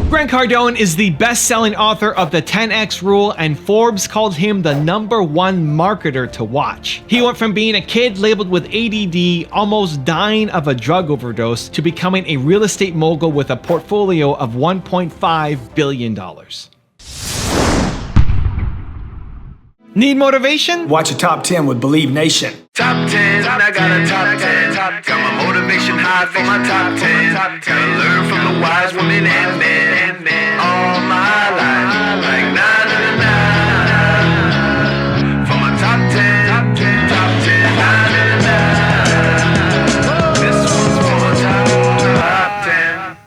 Grant Cardone is the best-selling author of the 10X Rule, and Forbes called him the #1 marketer to watch. He went from being a kid labeled with ADD, almost dying of a drug overdose, to becoming a real estate mogul with a portfolio of $1.5 billion. Need motivation? Watch a top 10 with Believe Nation. Top 10, I got a top 10. Got my motivation high for my top 10. Gotta learn from the wise women and men. All my life, like 9 and 9. For my top 10, top 10, 9 and 9. This one's for my top 10.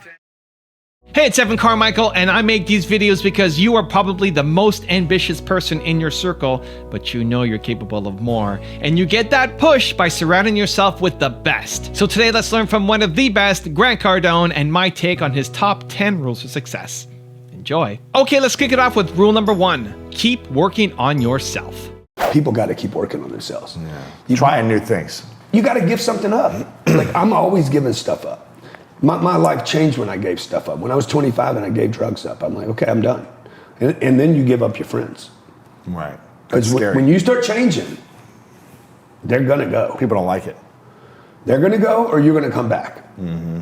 Hey, it's Evan Carmichael, and I make these videos because you are probably the most ambitious person in your circle, but you know you're capable of more. And you get that push by surrounding yourself with the best. So today, let's learn from one of the best, Grant Cardone, and my take on his top 10 rules for success. Enjoy. Okay, let's kick it off with rule number 1. Keep working on yourself. People got to keep working on themselves. Yeah. Trying new things. You got to give something up. Like, I'm always giving stuff up. My life changed when I gave stuff up. When I was 25 and I gave drugs up, I'm like, okay, I'm done. And then you give up your friends. Right. Because when you start changing, they're gonna go. People don't like it. They're gonna go, or you're gonna come back. Mm-hmm.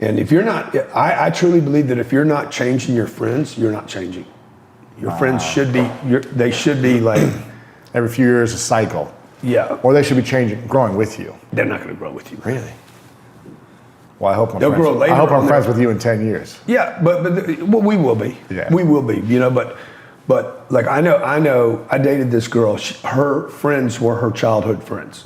And if you're not, I truly believe that if you're not changing your friends, you're not changing. Your friends should be, they should be like. Every few years, a cycle. Yeah. Or they should be changing, growing with you. They're not gonna grow with you. Really? Well, I hope They'll grow later. I hope I'm friends with you in 10 years. Yeah, but well, we will be. Yeah. We will be, you know, but like I know, I dated this girl. Her friends were her childhood friends.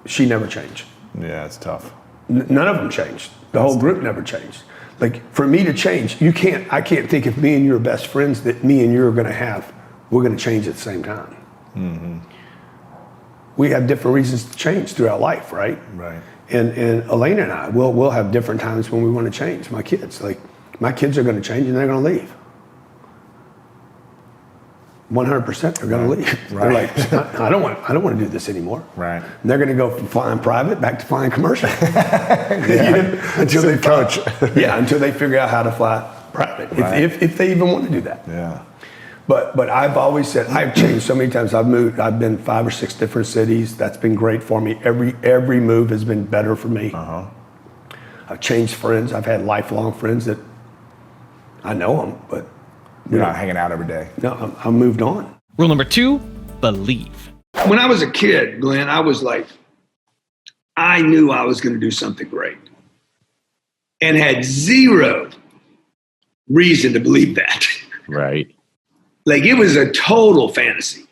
She never changed. Yeah, it's tough. None of them changed. The whole group never changed. Like, for me to change, I can't think if me and you are best friends that me and you are we're gonna change at the same time. Mm-hmm. We have different reasons to change throughout life, right? Right. And Elena and I, we'll have different times when we want to change. My kids are going to change and they're going to leave. 100% they're going to leave. Right. They're like, I don't want to do this anymore. Right. And they're going to go from flying private back to flying commercial. Until they coach. Until they figure out how to fly private, if they even want to do that. Yeah. But I've always said, I've changed so many times. I've moved. I've been 5 or 6 different cities. That's been great for me. Every move has been better for me. Uh-huh. I've changed friends. I've had lifelong friends that I know them, but you're not hanging out every day. No, I moved on. Rule number 2, believe. When I was a kid, Glenn, I was like, I knew I was going to do something great and had zero reason to believe that. Right. Like, it was a total fantasy,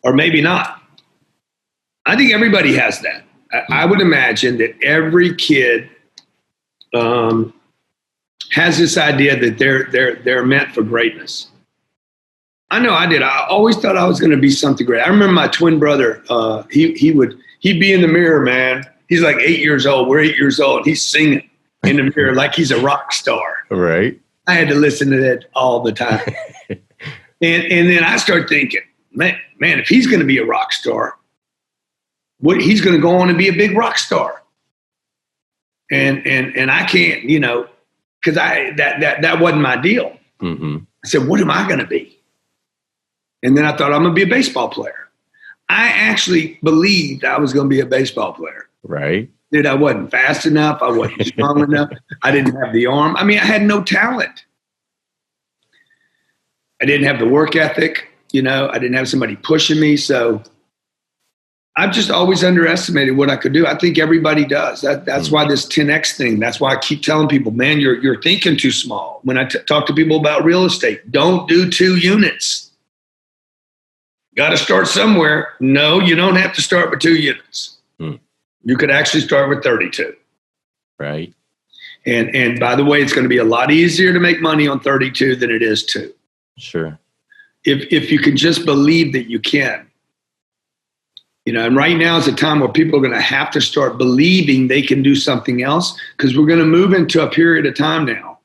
or maybe not. I think everybody has that. I would imagine that every kid has this idea that they're meant for greatness. I know I did. I always thought I was going to be something great. I remember my twin brother. He'd be in the mirror, man. He's like 8 years old. We're 8 years old. He's singing in the mirror like he's a rock star. Right. I had to listen to that all the time. And then I start thinking, man, if he's going to be a rock star, he's going to go on and be a big rock star. And I can't, because that wasn't my deal. Mm-hmm. I said, what am I going to be? And then I thought, I'm going to be a baseball player. I actually believed I was going to be a baseball player. Right. Dude, I wasn't fast enough. I wasn't strong enough. I didn't have the arm. I mean, I had no talent. I didn't have the work ethic. I didn't have somebody pushing me. So I've just always underestimated what I could do. I think everybody does. That's why this 10X thing, that's why I keep telling people, man, you're thinking too small. When I talk to people about real estate, don't do 2 units. Got to start somewhere. No, you don't have to start with 2 units. You could actually start with 32. Right. And by the way, it's going to be a lot easier to make money on 32 than it is 2. Sure. If you can just believe that you can. And right now is a time where people are going to have to start believing they can do something else, because we're going to move into a period of time now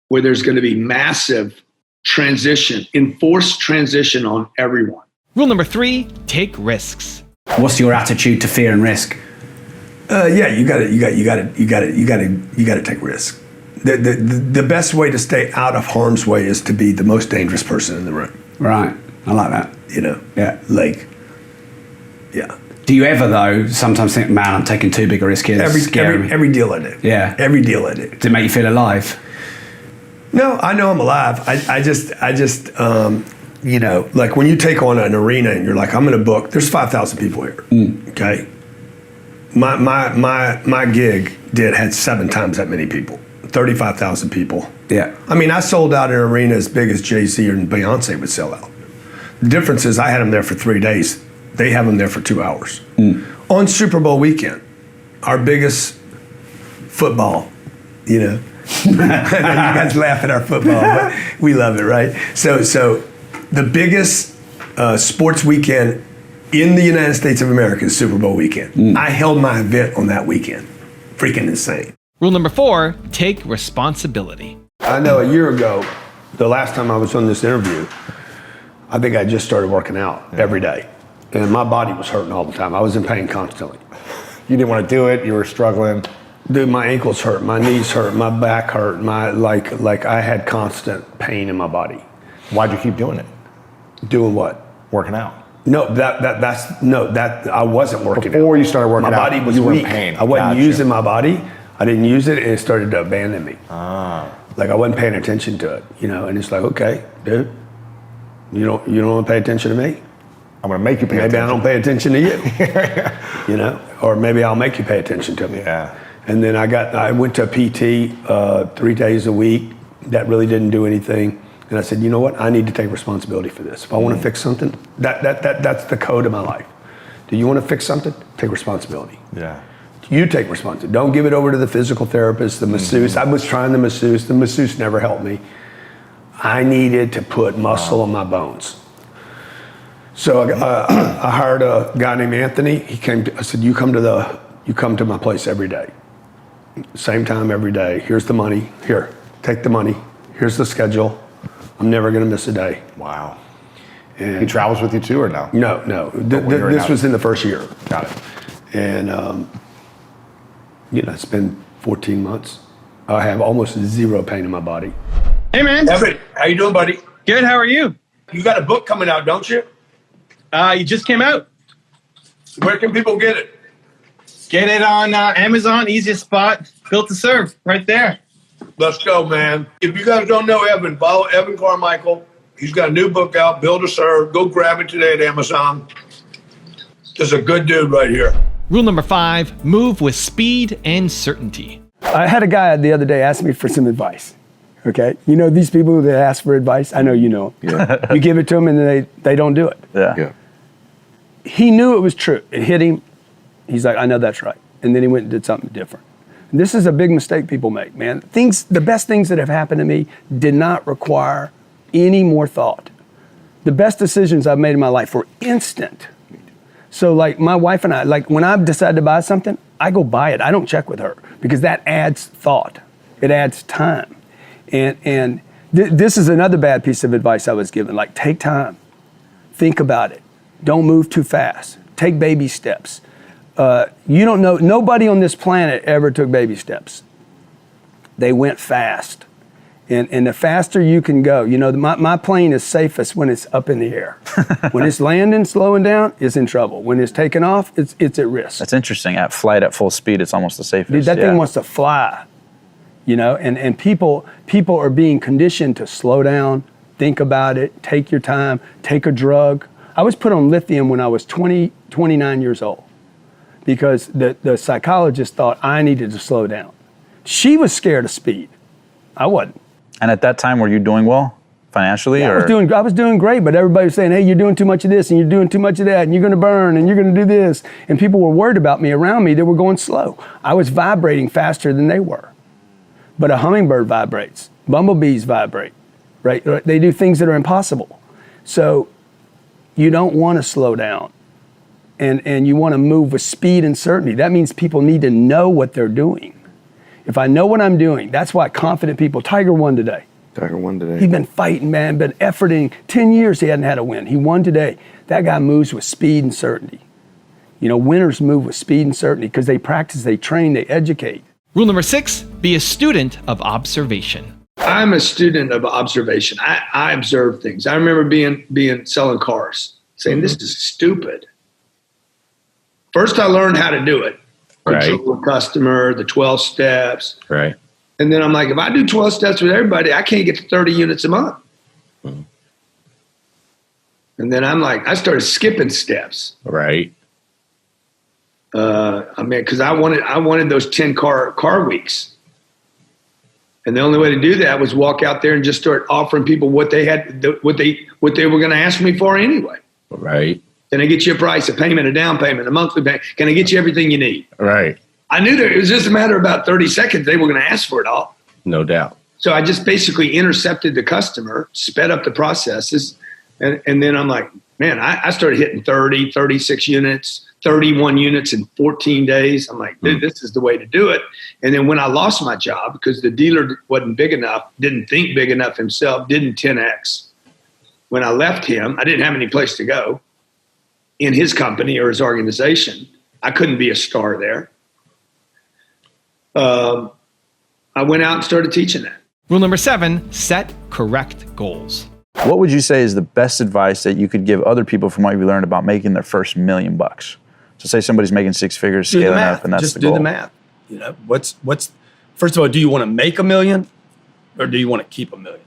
where there's going to be massive transition, enforced transition on everyone. Rule number 3, take risks. What's your attitude to fear and risk? You got to take risks. The best way to stay out of harm's way is to be the most dangerous person in the room. Right. I like that. You know? Yeah. Like, yeah. Do you ever, though, sometimes think, man, I'm taking too big a risk here? Every deal I do. Yeah. Every deal I do. Does it make you feel alive? No, I know I'm alive. I just, you know, like when you take on an arena and you're like, I'm going to book, there's 5,000 people here. Okay. My gig had 7 times that many people, 35,000 people. Yeah. I mean, I sold out an arena as big as Jay-Z and Beyonce would sell out. The difference is I had them there for 3 days. They have them there for 2 hours. On Super Bowl weekend, our biggest football, you know. You guys laugh at our football, but we love it, right? So the biggest sports weekend in the United States of America is Super Bowl weekend. I held my event on that weekend. Freaking insane. Rule number 4, take responsibility. I know a year ago, the last time I was on this interview, I think I just started working out every day. And my body was hurting all the time. I was in pain constantly. You didn't want to do it. You were struggling. Dude, my ankles hurt, my knees hurt, my back hurt, like I had constant pain in my body. Why'd you keep doing it? Doing what? Working out. No, I wasn't working Before out. you started working my out, body was you were in weak. pain. I wasn't Gotcha. using my body. I didn't use it, and it started to abandon me. Like I wasn't paying attention to it, you know. And it's like, okay, dude, you don't want to pay attention to me. I'm going to make you pay Maybe attention. I don't pay attention to you. You know, or maybe I'll make you pay attention to me. Yeah. And then I went to a PT 3 days a week. That really didn't do anything. And I said, you know what? I need to take responsibility for this. If I want to fix something, that's the code of my life. Do you want to fix something? Take responsibility. Yeah. You take responsibility. Don't give it over to the physical therapist, the masseuse. I was trying the masseuse. The masseuse never helped me. I needed to put muscle on my bones. So I hired a guy named Anthony. He came. I said, you come to my place every day. Same time every day. Here's the money. Here, take the money. Here's the schedule. I'm never going to miss a day. Wow. And He travels with you too, or no? No. you're This out. was in the first year. Got it. And, you know, it's been 14 months. I have almost zero pain in my body. Hey, man. Everett, how you doing, buddy? Good, how are you? You got a book coming out, don't you? You just came out. Where can people get it? Get it on Amazon, easiest spot, built to serve, right there. Let's go, man. If you guys don't know Evan, follow Evan Carmichael. He's got a new book out, Build to Serve. Go grab it today at Amazon. Just a good dude right here. Rule number 5, move with speed and certainty. I had a guy the other day ask me for some advice. Okay, you know these people that ask for advice. I know you know them. Yeah. You give it to them and they don't do it. Yeah. He knew it was true. It hit him. He's like, I know that's right. And then he went and did something different. And this is a big mistake people make, man. The best things that have happened to me did not require any more thought. The best decisions I've made in my life were instant. So like my wife and I, like when I've decided to buy something, I go buy it. I don't check with her because that adds thought. It adds time. And this is another bad piece of advice I was given. Like, take time, think about it. Don't move too fast. Take baby steps. You don't know, nobody on this planet ever took baby steps. They went fast. And the faster you can go, you know, my plane is safest when it's up in the air. When it's landing, slowing down, it's in trouble. When it's taking off, it's at risk. That's interesting. At flight at full speed, it's almost the safest. Dude, that yeah. thing wants to fly. You know, and people are being conditioned to slow down, think about it, take your time, take a drug. I was put on lithium when I was 29 years old because the psychologist thought I needed to slow down. She was scared of speed. I wasn't. And at that time, were you doing well financially? Yeah, or? I was doing great, but everybody was saying, hey, you're doing too much of this and you're doing too much of that and you're going to burn and you're going to do this. And people were worried about me around me that were going slow. I was vibrating faster than they were. But a hummingbird vibrates. Bumblebees vibrate, right? They do things that are impossible. So you don't want to slow down. And you want to move with speed and certainty. That means people need to know what they're doing. If I know what I'm doing, that's why confident people, Tiger won today. Tiger won today. He's been fighting, man, been efforting. 10 years he hadn't had a win. He won today. That guy moves with speed and certainty. You know, winners move with speed and certainty because they practice, they train, they educate. Rule number 6, be a student of observation. I'm a student of observation. I observe things. I remember selling cars, saying, this is stupid. First, I learned how to do it. Control the customer, the 12 steps. Right. And then I'm like, if I do 12 steps with everybody, I can't get to 30 units a month. Mm-hmm. And then I'm like, I started skipping steps. Right. Because I wanted those 10 car weeks. And the only way to do that was walk out there and just start offering people what they were going to ask me for anyway. Right. Can I get you a price, a payment, a down payment, a monthly payment? Can I get you everything you need? Right. I knew that it was just a matter of about 30 seconds. They were going to ask for it all. No doubt. So I just basically intercepted the customer, sped up the processes. And then I'm like, man, I started hitting 30, 36 units, 31 units in 14 days. I'm like, this is the way to do it. And then when I lost my job, because the dealer wasn't big enough, didn't think big enough himself, didn't 10X. When I left him, I didn't have any place to go in his company or his organization. I couldn't be a star there. I went out and started teaching that. Rule number 7, set correct goals. What would you say is the best advice that you could give other people from what you learned about making their first $1 million? So say somebody's making 6 figures, scaling up, and that's Just the goal. do the math. You know, what's first of all, do you want to make $1 million or do you want to keep $1 million?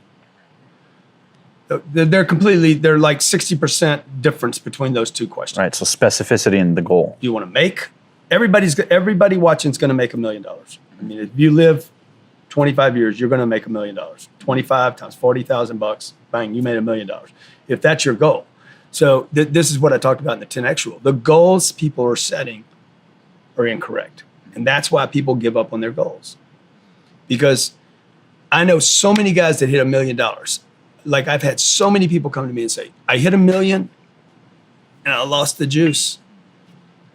They're like 60% difference between those two questions. Right. So specificity in the goal. Do you want to make? Everybody watching is going to make $1 million. I mean, if you live 25 years, you're going to make $1 million. 25 times $40,000, bang, you made $1 million. If that's your goal. So this is what I talked about in the 10X rule. The goals people are setting are incorrect. And that's why people give up on their goals. Because I know so many guys that hit $1 million. Like I've had so many people come to me and say, I hit $1 million and I lost the juice.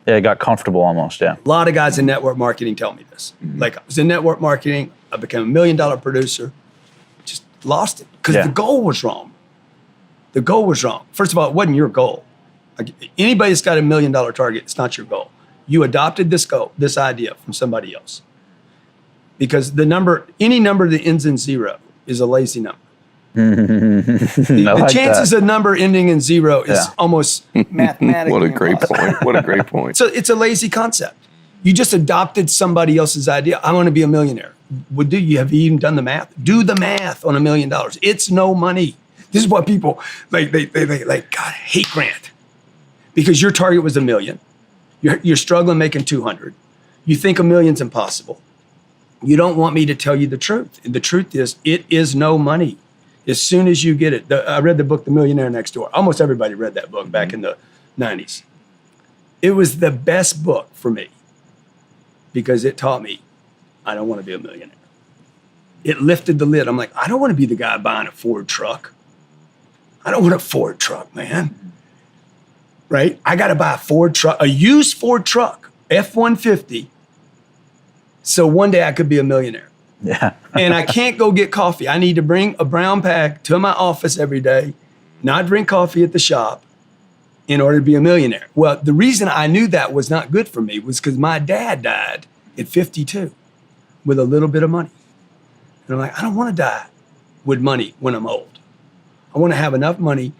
Yeah, it got comfortable almost, yeah. A lot of guys in network marketing tell me this. Like I was in network marketing, I became $1 million producer, just lost it because the goal was wrong. The goal was wrong. First of all, it wasn't your goal. Like, anybody that's got $1 million target, it's not your goal. You adopted this goal, this idea from somebody else. Because any number that ends in 0 is a lazy number. The chances of number ending in 0 is almost mathematically What a great impossible. point. What a great point. So it's a lazy concept. You just adopted somebody else's idea. I want to be a millionaire. Have you even done the math? Do the math on $1 million. It's no money. This is what people like. They God, hate Grant because your target was $1 million. You're struggling making 200. You think $1 million's impossible. You don't want me to tell you the truth. And the truth is, it is no money. As soon as you get it, I read the book, The Millionaire Next Door. Almost everybody read that book back in the 90s. It was the best book for me because it taught me I don't want to be a millionaire. It lifted the lid. I'm like, I don't want to be the guy buying a Ford truck. I don't want a Ford truck, man. Right? I got to buy a Ford truck, a used Ford truck, F-150. So one day I could be a millionaire. Yeah. And I can't go get coffee. I need to bring a brown bag to my office every day, not drink coffee at the shop in order to be a millionaire. Well, the reason I knew that was not good for me was because my dad died at 52 with a little bit of money. And I'm like, I don't want to die with money when I'm old. I want to have enough money.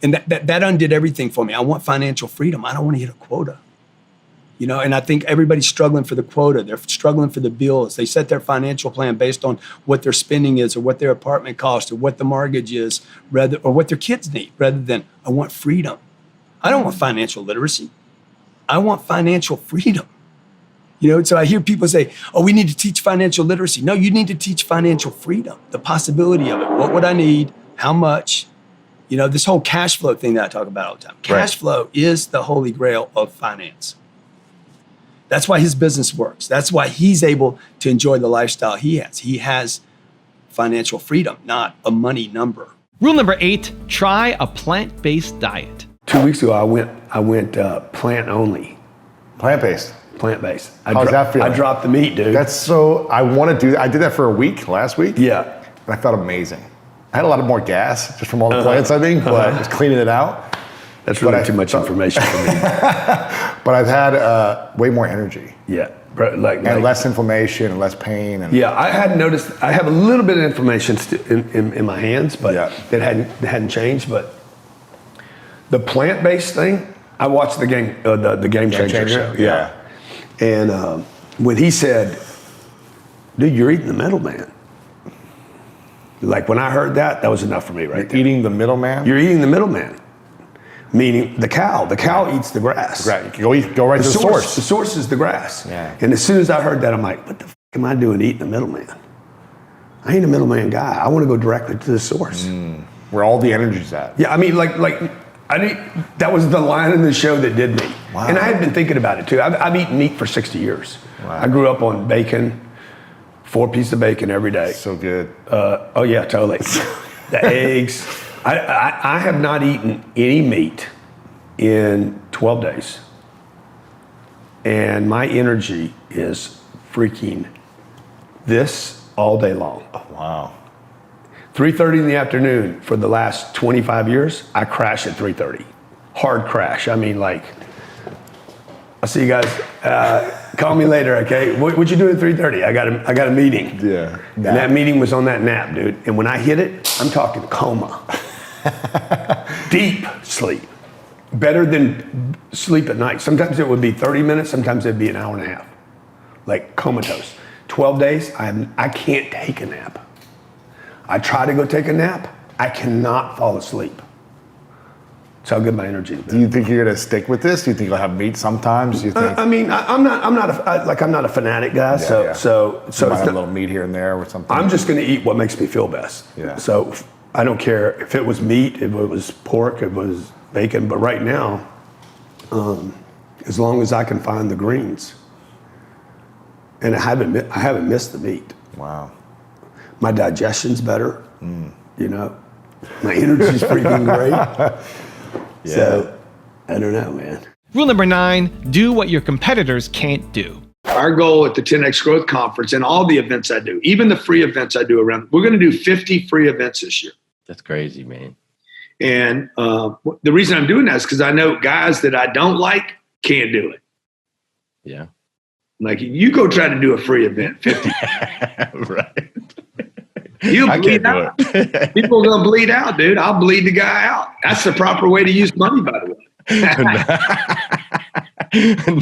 And that undid everything for me. I want financial freedom. I don't want to hit a quota. You know, and I think everybody's struggling for the quota. They're struggling for the bills. They set their financial plan based on what their spending is or what their apartment costs or what the mortgage is, or what their kids need, rather than I want freedom. I don't want financial literacy. I want financial freedom. You know, so I hear people say, oh, we need to teach financial literacy. No, you need to teach financial freedom, the possibility of it. What would I need? How much? You know, this whole cash flow thing that I talk about all the time. Cash flow is the holy grail of finance. That's why his business works. That's why he's able to enjoy the lifestyle he has. He has financial freedom, not a money number. Rule number 8, try a plant-based diet. 2 weeks ago, I went plant only. Plant-based. Plant-based. How's that feel? I dropped the meat, dude. I want to do that. I did that for a week last week. Yeah. And I felt amazing. I had a lot of more gas just from all the plants, I think, but just cleaning it out. That's really too much information for me. But I've had way more energy. Yeah. And less inflammation and less pain. And Yeah, I hadn't noticed. I have a little bit of inflammation in my hands, but it hadn't changed. But the plant-based thing, I watched the Game Changer show. Yeah. And when he said, "Dude, you're eating the middleman," like when I heard that, that was enough for me, right there. Eating the middleman? You're eating the middleman, meaning the cow. The cow eats the grass. Right. Go right to the source. The source is the grass. Yeah. And as soon as I heard that, I'm like, what the f am I doing eating the middleman? I ain't a middleman guy. I want to go directly to the source. Where all the energy's at. Yeah, I mean, that was the line in the show that did me. Wow. And I had been thinking about it too. I've eaten meat for 60 years. Wow. I grew up on bacon, 4 pieces of bacon every day. So good. Oh yeah, totally. The eggs. I have not eaten any meat in 12 days. And my energy is freaking this all day long. Oh, wow. 3:30 in the afternoon for the last 25 years, I crash at 3:30. Hard crash. I mean, like, I'll see you guys. Call me later, okay? What you doing at 3:30? I got a meeting. Yeah. And that meeting was on that nap, dude. And when I hit it, I'm talking coma. Deep sleep. Better than sleep at night. Sometimes it would be 30 minutes, sometimes it'd be an hour and a half. Like comatose. 12 days, I can't take a nap. I try to go take a nap, I cannot fall asleep. That's how good my energy is. Do you think you're gonna stick with this? Do you think you'll have meat sometimes? Do you think? I mean, I'm not a fanatic guy. So might have a little meat here and there or something. I'm just gonna eat what makes me feel best. Yeah. So I don't care if it was meat, if it was pork, if it was bacon. But right now, as long as I can find the greens, and I haven't missed the meat. Wow. My digestion's better. You know, my energy's freaking great. Yeah. So I don't know, man. Rule number 9, do what your competitors can't do. Our goal at the 10X Growth Conference and all the events I do, even the free events I do around, we're going to do 50 free events this year. That's crazy, man. And the reason I'm doing that is because I know guys that I don't like can't do it. Yeah. Like, you go try to do a free event, 50. Right. You'll I bleed can't out. do it. People are going to bleed out, dude. I'll bleed the guy out. That's the proper way to use money, by the way.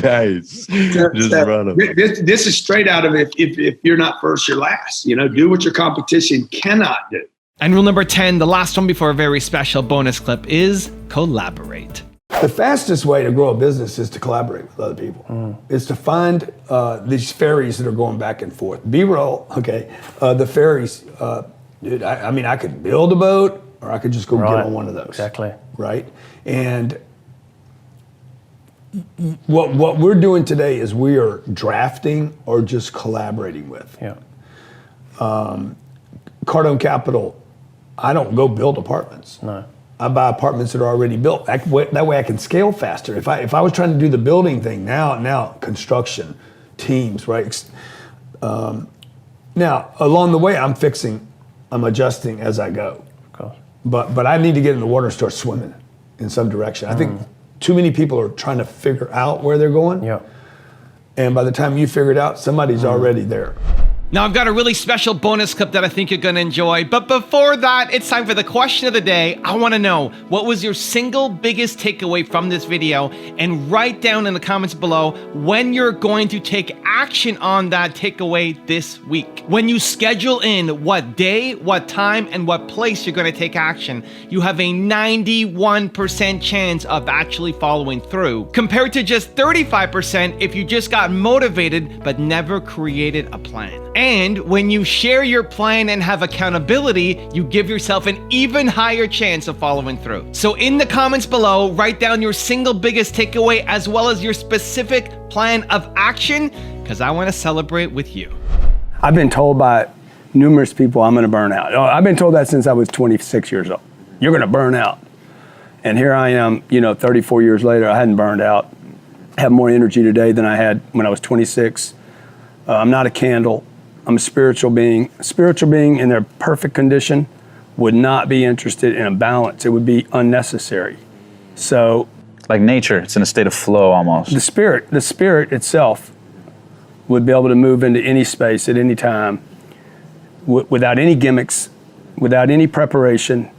Nice. Just run them. This is straight out of if you're not first, you're last. You know, do what your competition cannot do. And rule number 10, the last one before a very special bonus clip, is collaborate. The fastest way to grow a business is to collaborate with other people. Is to find these ferries that are going back and forth. B-roll, okay. The ferries, dude, I mean, I could build a boat or I could just go get on one of those. Exactly. Right? And what we're doing today is we are drafting or just collaborating with. Yeah. Cardone Capital, I don't go build apartments. No. I buy apartments that are already built. That way I can scale faster. If I was trying to do the building thing, now construction, teams, right? Now, along the way, I'm adjusting as I go. Of course. But I need to get in the water and start swimming in some direction. I think too many people are trying to figure out where they're going. Yeah. And by the time you figure it out, somebody's already there. Now I've got a really special bonus clip that I think you're gonna enjoy, but before that, it's time for the question of the day. I wanna know, what was your single biggest takeaway from this video? And write down in the comments below when you're going to take action on that takeaway this week. When you schedule in what day, what time, and what place you're gonna take action, you have a 91% chance of actually following through, compared to just 35% if you just got motivated but never created a plan. And when you share your plan and have accountability, you give yourself an even higher chance of following through. So in the comments below, write down your single biggest takeaway as well as your specific plan of action, because I want to celebrate with you. I've been told by numerous people I'm going to burn out. I've been told that since I was 26 years old. You're going to burn out. And here I am, 34 years later, I hadn't burned out. I have more energy today than I had when I was 26. I'm not a candle. I'm a spiritual being. A spiritual being in their perfect condition would not be interested in a balance. It would be unnecessary. So, Like nature, it's in a state of flow almost. the spirit itself would be able to move into any space at any time without any gimmicks, without any preparation,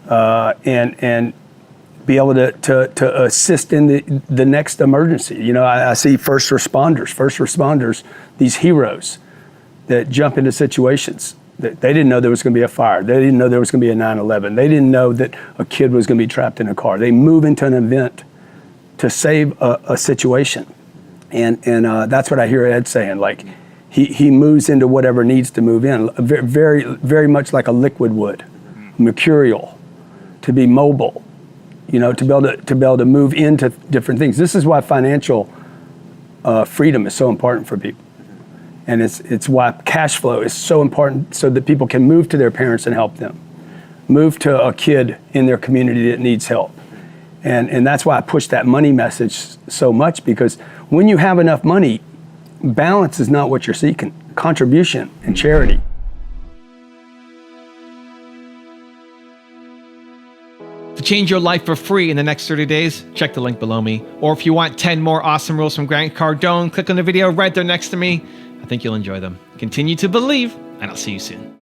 and be able to assist in the next emergency. You know, I see first responders, these heroes that jump into situations that they didn't know there was going to be a fire. They didn't know there was going to be a 9/11. They didn't know that a kid was going to be trapped in a car. They move into an event to save a situation. And that's what I hear Ed saying. Like, he moves into whatever needs to move in, very, very much like a liquid would, mercurial, to be mobile, you know, to be able to move into different things. This is why financial freedom is so important for people. And it's why cash flow is so important, so that people can move to their parents and help them, move to a kid in their community that needs help. And that's why I push that money message so much, because when you have enough money, balance is not what you're seeking. Contribution and charity. To change your life for free in the next 30 days, check the link below me. Or if you want 10 more awesome rules from Grant Cardone, click on the video right there next to me. I think you'll enjoy them. Continue to believe, and I'll see you soon.